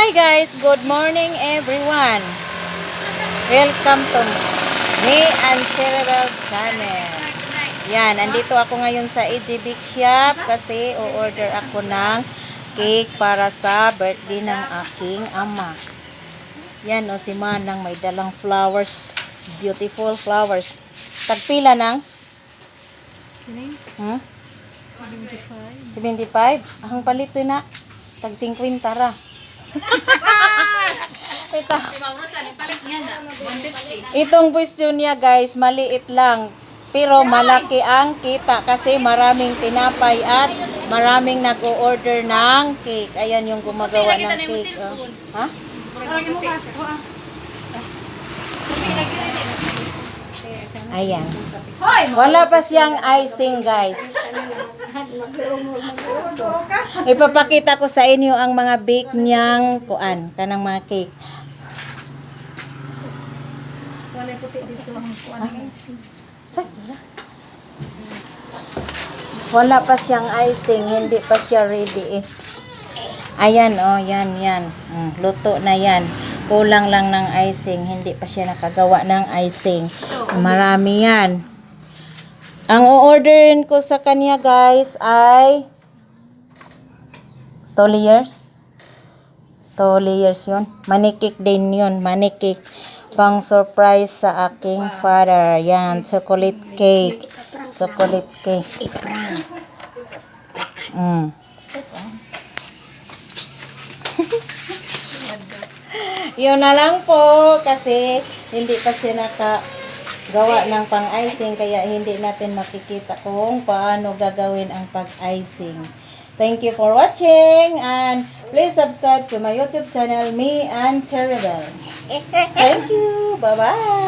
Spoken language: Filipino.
Hi guys, good morning everyone. Welcome to me and Cerebral Channel. Yan, andito ako ngayon sa EG Big Shop kasi o-order ako ng cake para sa birthday ng aking ama. Yan o, si Manang may dalang flowers, beautiful flowers. Tagpila ng? 75. 75? Ang palito na. Tag 50 ra. Itong pwesto niya guys, maliit lang. Pero malaki ang kita kasi maraming tinapay at maraming nag-o-order ng cake. Ayan yung gumagawa ng cake. Oh. Ha? Ayan. Wala pa siyang icing guys. Ipapakita ko sa inyo ang mga bake niyang kuan, kanang mga cake. Wala puti dito ang kuan. Wala pa siyang icing, hindi pa siya ready eh. Ayan oh, yan. Luto na yan. Kulang lang ng icing, hindi pa siya nakagawa ng icing. Marami yan. Ang o-orderin ko sa kanya guys ay 2 layers. 2 layers yun. Manicake din yun. Manicake. Pang surprise sa aking father. Yan. Chocolate cake. Chocolate cake. Yun na lang po. Kasi hindi pa siya gawa ng pang-icing kaya hindi natin makikita kung paano gagawin ang pag-icing. Thank you for watching and please subscribe to my YouTube channel, Me and Cerebral. Thank you. Bye-bye.